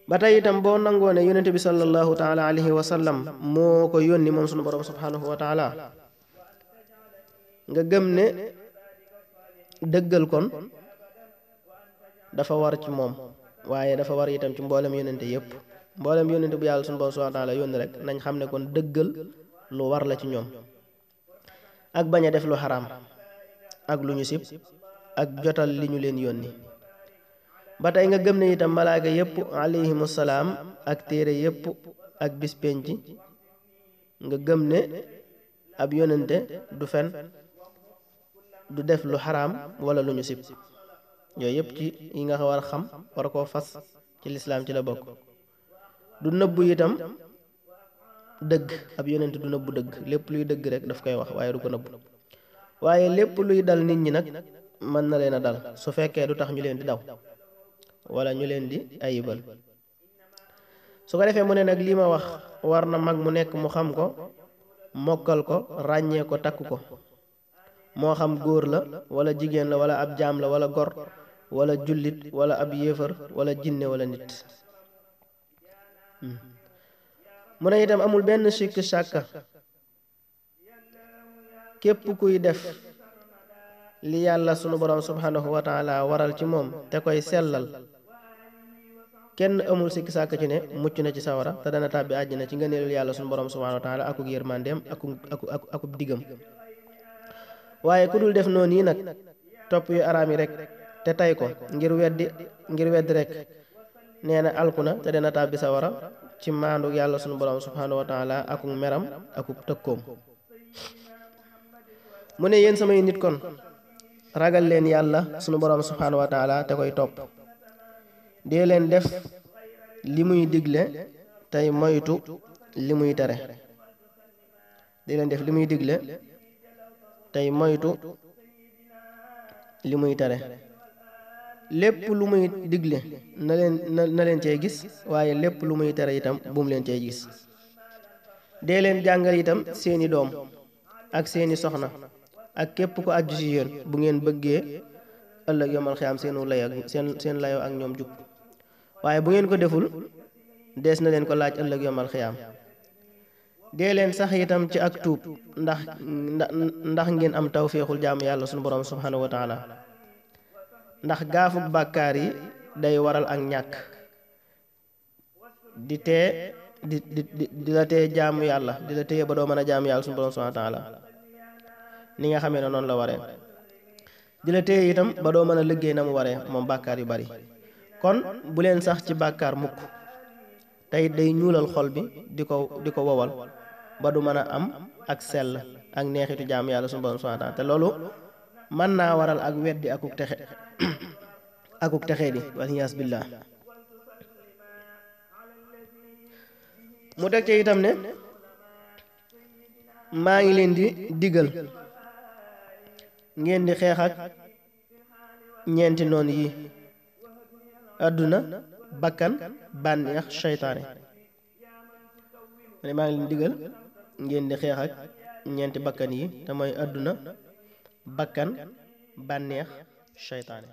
ba tey itam boo nangoo ne yonente bi sallallahu taala alayhi wa sallam moo ko yónni moom sunu borom subhanahu wa taala nga gëm ne dëggal kon dafa war ci moom waaye dafa war itam ci mboolem yonente yépp mboolem yonente bu yàlla sunu borom subhanahu wa taala yónni rek nañ xam ne kon dëggal lu war la ci ñoom ak bañ a def lu xaraam ak lu ñu sib ak jotal li ñu leen yónni ba tey nga gëm ne itam malaaka yépp alayhimu salaam ak téere yépp ak bis penc nga gëm ne ab yonente du fen du def lu xaraam wala lu ñu sib yooyu yépp ci yi nga war a xam war koo fas ci lislaam ci la bokk du nëbbu itam dëgg ab yonente du nëbbu dëgg lépp luy dëgg rek daf koy wax waaye du ko nëbbu waaye lépp luy dal nit ñi nag mën na leen a dal su fekkee du tax ñu leen di daw wala ñu leen di ayibal su ko defee mu ne nag lii ma wax war na mag mu nekk mu xam ko mokkal ko ràññee ko takk ko moo xam góor la wala jigéen la wala ab jaam la wala gor wala jullit wala ab yéefar wala jinne wala nit mu ne itam amul benn sikk sàkka képp kuy def li yàlla sunu borom subhanahu wa taala waral ci moom te koy sellal kenn amul sikk sàkk ci ne mucc na ci sawara te dana tàbbi àjjana ci ngëneelul yàlla sunu borom subhanahu wa taala akuk yërmandeem akub digam waaye ku dul def noonu yi nag topp yu araam yi rek te tay ko ngir weddi rek nee na alku na te dana tàbbi sawara ci maandu yàlla sunu borom subhanahu wa taala akuk meram akub tëkkoom mu ne yéen samay nit kon ragal leen yàlla sunu borom subhanahu wa taala te koy topp dee leen def li muy digle tey moytu li muy tere dee leen def li muy digle tey moytu li muy tere lépp lu muy digle na leen cee gis waaye lépp lu muy tere itam bumu leen cee gis dee leen jàngal itam seeni doom ak seeni soxna ak képp ko aju ci yéen bu ngeen bëggee ëllëg yomal xiyaam seen layoo ak ñoom jub waaye bu ngeen ko deful dees na leen ko laaj ëllëg yomal xiyaam dee leen sax itam ci ak tuub ndax ngeen am tawféexul jaamu yàlla sunu borom subhanahu wa taala ndax gaafuk bàkkaar yi day waral ak ñàkk di la tee jaamu yàlla di la téye ba doo mën a jaamu yàlla sunu borom subhanahu wa taala ni nga xamee ne noonu la waree di la téye itam ba doo mën a liggéey na mu waree moom bàkkaar yu bari kon bu leen sax ci bàkkaar mukk tey day ñuulal xol bi di ko wowal ba du mën a am ak sell ak neexitu jaamu yàlla sunu borom subhanahu wa taala te loolu mën naa waral ak weddi akuk texe di waliyaas billah mu teg ci itam ne maa ngi leen di digal ngeen di xeex ak ñeenti noonu yi àdduna bakkan bànneex seytaane maa ngi leen digal ngeen di xeex ak ñeenti bakkan yi te mooy àdduna bakkan bànneex seytaane